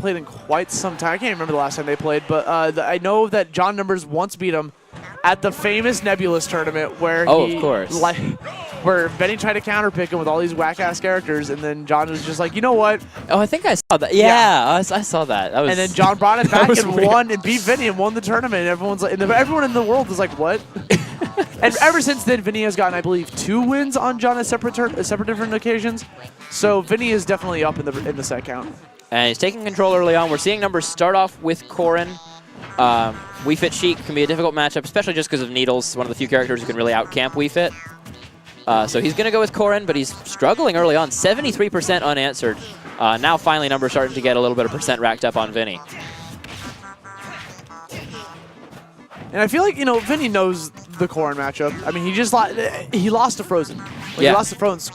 played in quite some time. I can't remember the last time they played, but I know that JohnNumbers once beat him at the famous Nebulous tournament where of course. Where Vinnie tried to counterpick him with all these whack-ass characters, and then John was just like, you know what? Oh, I think I saw that. Yeah. I saw that. That was, and then John brought it back and weird. won and beat Vinnie and won the tournament. And everyone's like, everyone in the world was like, what? And ever since then, Vinnie has gotten, I believe, 2 wins on John at separate different occasions. So Vinnie is definitely up in the set count. And he's taking control early on. We're seeing Numbers start off with Corrin. Wii Fit Sheik can be a difficult matchup, especially just because of Needles, one of the few characters who can really outcamp Wii Fit. So he's going to go with Corrin, but he's struggling early on. 73% unanswered. Now finally Numbers starting to get a little bit of percent racked up on Vinnie. And I feel like, Vinnie knows the Corrin matchup. I mean, he lost to Frozen. Yeah. He lost to Frozen's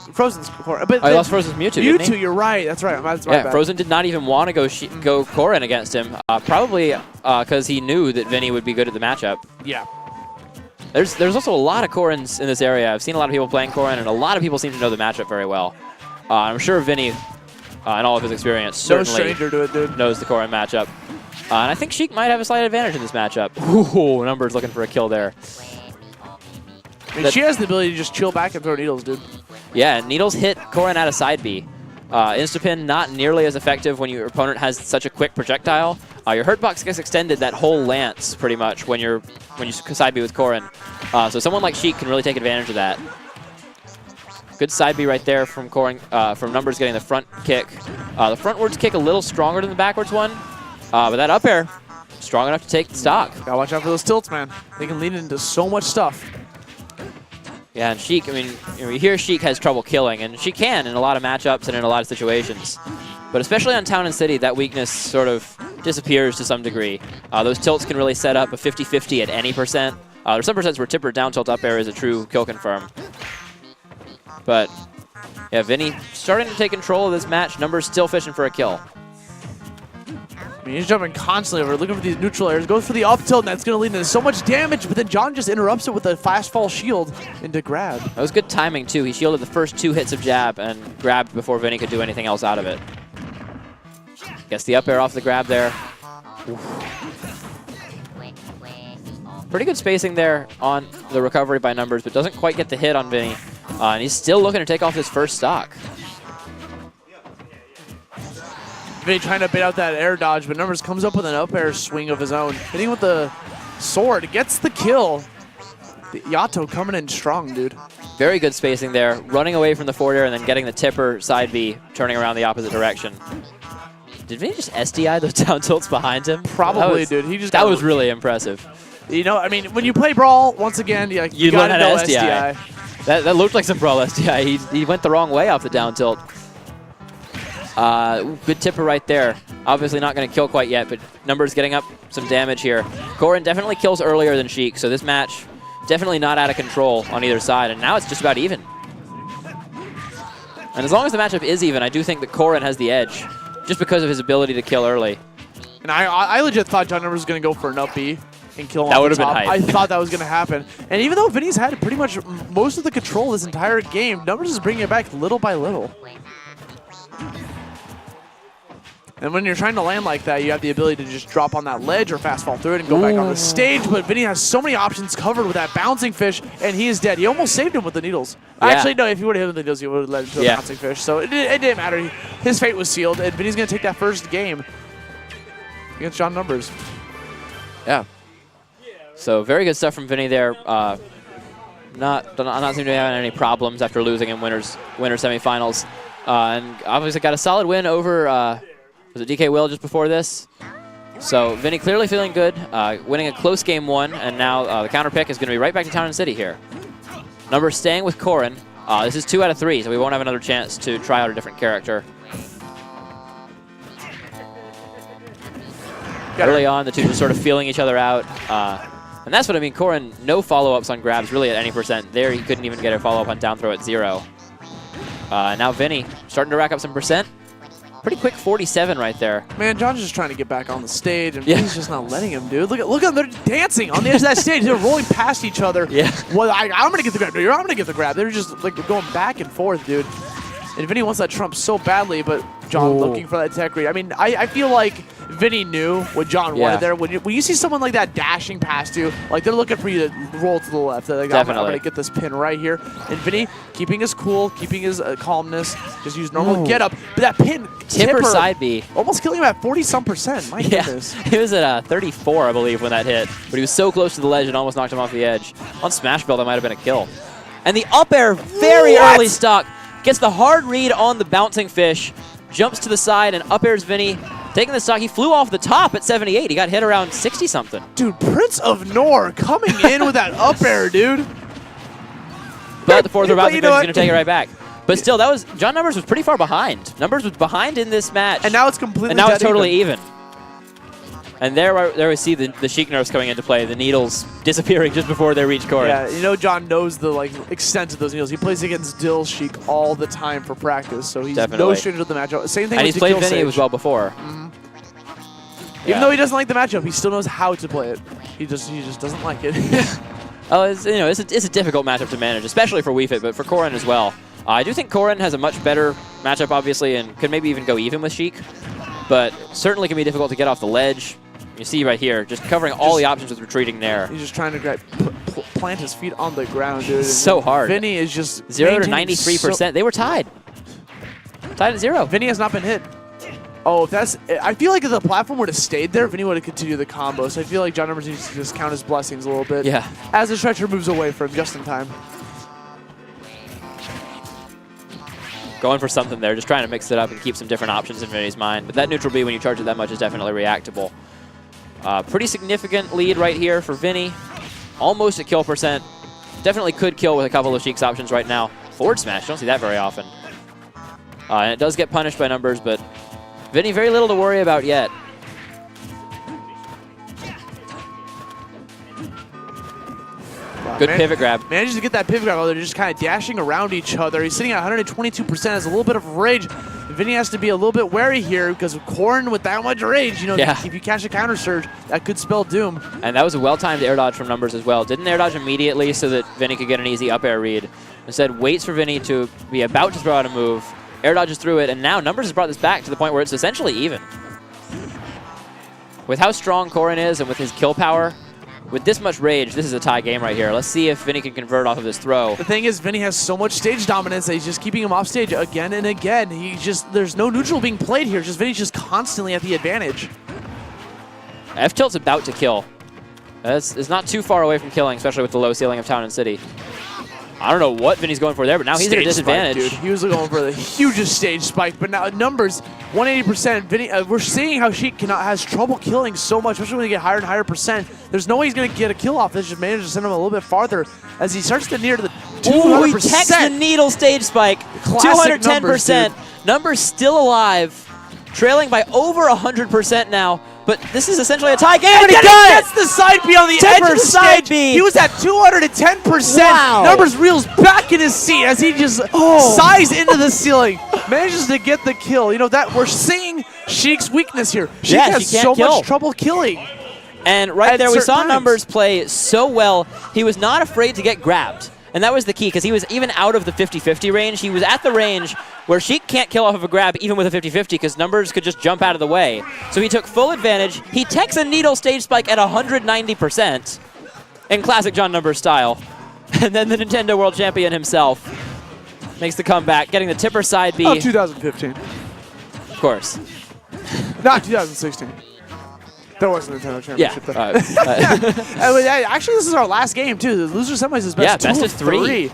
Corrin. But he lost Frozen's Mewtwo, didn't he? You're right. That's right. That's yeah, Frozen did not even want to go Corrin against him, probably because he knew that Vinnie would be good at the matchup. Yeah. There's also a lot of Corrins in this area. I've seen a lot of people playing Corrin, and a lot of people seem to know the matchup very well. I'm sure Vinnie, in all of his experience, certainly no stranger to it, dude. knows the Corrin matchup. And I think Sheik might have a slight advantage in this matchup. Ooh, Numbers looking for a kill there. I mean, she has the ability to just chill back and throw Needles, dude. Yeah, Needles hit Corrin out of side B. Instapin not nearly as effective when your opponent has such a quick projectile. Your hurt box gets extended that whole lance pretty much when you side B with Corrin. So someone like Sheik can really take advantage of that. Good side B right there from Corrin, from Numbers getting the front kick. The frontwards kick a little stronger than the backwards one, but that up air strong enough to take the stock. Gotta watch out for those tilts, man. They can lead into so much stuff. Yeah, and Sheik, I mean, you hear Sheik has trouble killing, and she can in a lot of matchups and in a lot of situations. But especially on Town and City, that weakness sort of disappears to some degree. Those tilts can really set up a 50-50 at any percent. There's some percents where tipper down tilt up air is a true kill confirm. But yeah, Vinnie starting to take control of this match. Numbers still fishing for a kill. I mean, he's jumping constantly over, looking for these neutral airs, goes for the up tilt, and that's going to lead into so much damage, but then John just interrupts it with a fast fall shield into grab. That was good timing, too. He shielded the first 2 hits of jab and grabbed before Vinnie could do anything else out of it. Gets the up air off the grab there. Oof. Pretty good spacing there on the recovery by Numbers, but doesn't quite get the hit on Vinnie. And he's still looking to take off his first stock. Vinnie trying to bait out that air dodge, but Numbers comes up with an up air swing of his own. Hitting with the sword, gets the kill. The Yato coming in strong, dude. Very good spacing there, running away from the forward air and then getting the tipper side B, turning around the opposite direction. Did Vinnie just SDI those down tilts behind him? Probably, dude. That was really impressive. I mean, when you play Brawl, once again, you gotta know SDI. That looked like some Brawl SDI. He went the wrong way off the down tilt. Good tipper right there. Obviously not going to kill quite yet, but Numbers getting up some damage here. Corrin definitely kills earlier than Sheik, so this match definitely not out of control on either side, and now it's just about even. And as long as the matchup is even, I do think that Corrin has the edge, just because of his ability to kill early. And I legit thought JohnNumbers was going to go for an up B and kill him. That would have been hype. I thought that was going to happen. And even though Vinnie's had pretty much most of the control this entire game, Numbers is bringing it back little by little. And when you're trying to land like that, you have the ability to just drop on that ledge or fast fall through it and go back on the stage. But Vinnie has so many options covered with that bouncing fish, and he is dead. He almost saved him with the needles. Yeah. Actually, no, if he would have hit him with the needles, he would have led to the bouncing fish. So it didn't matter. His fate was sealed, and Vinnie's going to take that first game against JohnNumbers. Yeah. So very good stuff from Vinnie there. Not seem to be having any problems after losing in winter semifinals. And obviously got a solid win over... was it DK Will just before this? So Vinnie clearly feeling good, winning a close game 1, and now the counter pick is going to be right back to Town and City here. Numbers staying with Corrin. This is 2 out of 3, so we won't have another chance to try out a different character. Early on, the two just sort of feeling each other out. And that's what I mean. Corrin, no follow-ups on grabs really at any percent. There, he couldn't even get a follow-up on down throw at 0. Now Vinnie starting to rack up some percent. Pretty quick 47 right there. Man, John's just trying to get back on the stage, and he's just not letting him, dude. Look at them. They're dancing on the edge of that stage. They're rolling past each other. Yeah. Well, I'm going to get the grab. I'm going to get the grab. They're just like going back and forth, dude. And Vinnie wants that trump so badly, but John looking for that tech read. I mean, I feel like Vinnie knew what John wanted there. When you see someone like that dashing past you, like they're looking for you to roll to the left. They're like, I'm going to get this pin right here. And Vinnie keeping his cool, keeping his calmness, just use normal get up. But that pin, tipper side B. Almost killing him at 40-some%. My goodness. He was at 34, I believe, when that hit. But he was so close to the ledge and almost knocked him off the edge. On smash build, that might have been a kill. And the up air, very early stock. Gets the hard read on the bouncing fish. Jumps to the side and up airs Vinnie. Taking the stock, he flew off the top at 78. He got hit around 60-something. Dude, Prince of Nor coming in with that up air, dude. But the fourth row bouncing fish is going to take it right back. But still, that was JohnNumbers was pretty far behind. Numbers was behind in this match. And now it's completely And now it's totally even. And there we see the Sheik nerfs coming into play. The needles disappearing just before they reach Corrin. Yeah, you know John knows the extent of those needles. He plays against Dill Sheik all the time for practice, so he's no stranger to the matchup. Same thing and with he's played Vinnie as well before. Even though he doesn't like the matchup, he still knows how to play it. He just doesn't like it. Oh, it's a difficult matchup to manage, especially for Wii Fit, but for Corrin as well. I do think Corrin has a much better matchup, obviously, and could maybe even go even with Sheik, but certainly can be difficult to get off the ledge. You see right here, just covering all the options with retreating there. He's just trying to plant his feet on the ground, dude. So hard. Vinnie is just 0 to 93%. They were tied. Tied at 0. Vinnie has not been hit. Oh, I feel like if the platform would have stayed there, Vinnie would have continued the combo. So I feel like JohnNumbers needs to just count his blessings a little bit. Yeah. As the stretcher moves away from him just in time. Going for something there, just trying to mix it up and keep some different options in Vinnie's mind. But that neutral B, when you charge it that much, is definitely reactable. Pretty significant lead right here for Vinnie. Almost a kill percent. Definitely could kill with a couple of Sheik's options right now. Forward smash, don't see that very often. And it does get punished by Numbers, but Vinnie very little to worry about yet. Good pivot grab. Manages to get that pivot grab while they're just kind of dashing around each other. He's sitting at 122%, has a little bit of rage. Vinnie has to be a little bit wary here because Corrin with that much rage, if you catch a counter surge, that could spell doom. And that was a well-timed air dodge from Numbers as well. Didn't air dodge immediately so that Vinnie could get an easy up air read. Instead, waits for Vinnie to be about to throw out a move, air dodges through it, and now Numbers has brought this back to the point where it's essentially even. With how strong Corrin is and with his kill power, with this much rage, this is a tie game right here. Let's see if Vinnie can convert off of this throw. The thing is, Vinnie has so much stage dominance that he's just keeping him off stage again and again. There's no neutral being played here. Vinnie's just constantly at the advantage. F-tilt's about to kill. It's not too far away from killing, especially with the low ceiling of Town and City. I don't know what Vinnie's going for there, but now he's at a disadvantage. Spike, dude. He was going for the hugest stage spike, but now Numbers, 180%. Vinnie, we're seeing how Sheik has trouble killing so much, especially when they get higher and higher percent. There's no way he's going to get a kill off this. Just managed to send him a little bit farther as he starts to near to the 200%. Ooh, he techs the needle stage spike. 210%. Numbers still alive, trailing by over 100% now. But this is essentially a tie game, and he gets the side B on the edge of the side stage. B. He was at 210%. Wow. Numbers reels back in his seat as he just sighs into the ceiling. Manages to get the kill. That we're seeing Sheik's weakness here. Sheik has so much trouble killing. And right there, we saw Numbers play so well. He was not afraid to get grabbed. And that was the key, because he was even out of the 50-50 range. He was at the range where Sheik can't kill off of a grab even with a 50-50 because Numbers could just jump out of the way. So he took full advantage. He techs a needle stage spike at 190% in classic JohnNumbers style. And then the Nintendo World Champion himself makes the comeback, getting the tipper side B. Oh, 2015. Of course. Not 2016. There was a Nintendo Championship Yeah. Actually, this is our last game, too. The loser semis is best of three.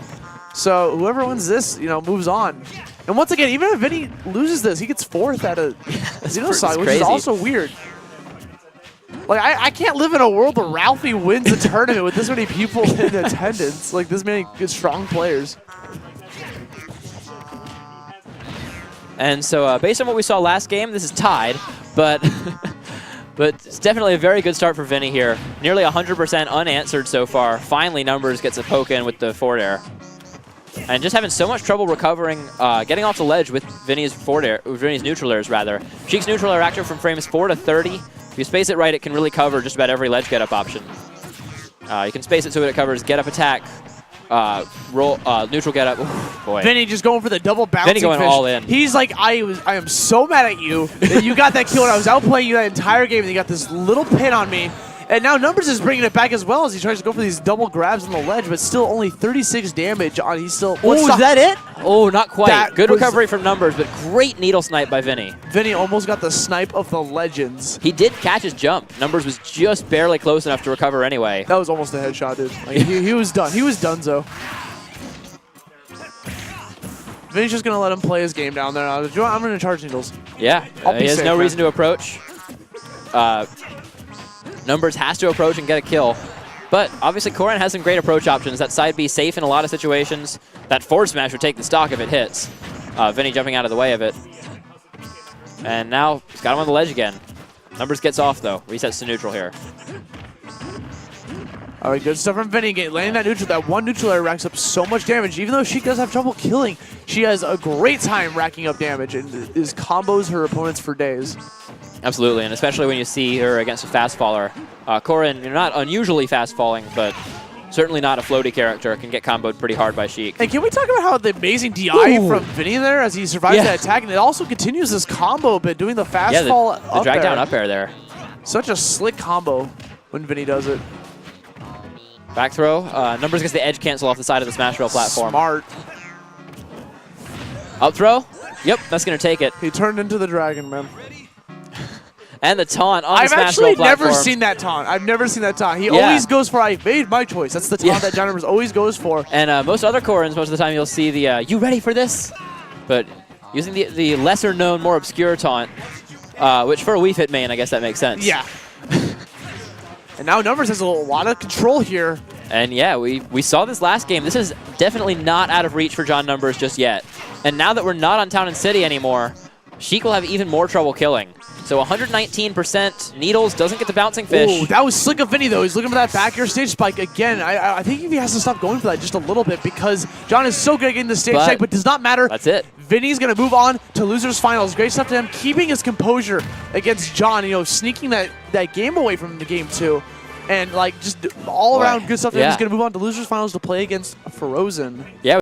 So whoever wins this, moves on. And once again, even if Vinnie loses this, he gets 4th at a XenoSaga, which is also weird. Like, I can't live in a world where Ralphie wins a tournament with this many people in attendance. Like, this many good, strong players. And so based on what we saw last game, this is tied, but... But it's definitely a very good start for Vinnie here. Nearly 100% unanswered so far. Finally, Numbers gets a poke in with the forward air. And just having so much trouble recovering, getting off the ledge with Vinnie's forward air, Vinnie's neutral airs rather. Sheik's neutral air active from frames 4 to 30. If you space it right, it can really cover just about every ledge get up option. You can space it so it covers get up attack, Neutral get up. Ooh, boy. Vinnie just going for the double bouncing Vinnie going fish. all in. He's like, I am so mad at you that you got that kill and I was outplaying you that entire game and you got this little pin on me. And now Numbers is bringing it back as well as he tries to go for these double grabs on the ledge, but still only 36 damage on. He's still. Oh, is that it? Oh, not quite. That Good was- recovery from Numbers, but great needle snipe by Vinnie. Vinnie almost got the snipe of the legends. He did catch his jump. Numbers was just barely close enough to recover anyway. That was almost a headshot, dude. Like, he was done. He was donezo. Vinnie's just gonna let him play his game down there. I'm gonna charge needles. Yeah, I'll be he has safe, no man. reason to approach. Numbers has to approach and get a kill. But obviously Koran has some great approach options. That side B safe in a lot of situations. That forward smash would take the stock if it hits. Vinnie jumping out of the way of it. And now he's got him on the ledge again. Numbers gets off though. Resets to neutral here. All right, good stuff from Vinnie. Landing that neutral. That one neutral air racks up so much damage. Even though she does have trouble killing, she has a great time racking up damage and is combos her opponents for days. Absolutely, and especially when you see her against a fast faller. Koran, you're not unusually fast falling, but certainly not a floaty character. Can get comboed pretty hard by Sheik. And can we talk about how the amazing DI Ooh. from Vinnie there as he survives that attack, and it also continues this combo, but doing the fast fall the drag down up air there. Such a slick combo when Vinnie does it. Back throw. Numbers gets the edge cancel off the side of the Smash Rail platform. Smart. Up throw. Yep, that's going to take it. He turned into the dragon, man. And the taunt on the I've Smash Rail actually platform. never seen that taunt. I've never seen that taunt. He Yeah. always goes for, I made my choice. That's the taunt that JohnNumbers always goes for. And most other Korans, most of the time you'll see the, you ready for this? But using the lesser known, more obscure taunt, which for a Wii Fit main, I guess that makes sense. Yeah. And now Numbers has a lot of control here. And yeah, we saw this last game. This is definitely not out of reach for JohnNumbers just yet. And now that we're not on Town and City anymore, Sheik will have even more trouble killing. So 119% needles, doesn't get the bouncing fish. Ooh, that was slick of Vinnie, though. He's looking for that back air stage spike again. I think he has to stop going for that just a little bit because John is so good at getting the stage check, but does not matter. That's it. Vinnie's going to move on to losers finals. Great stuff to him, keeping his composure against John, you know, sneaking that game away from the game, too. And, like, just all around good stuff to him. He's going to move on to losers finals to play against Frozen. Yeah.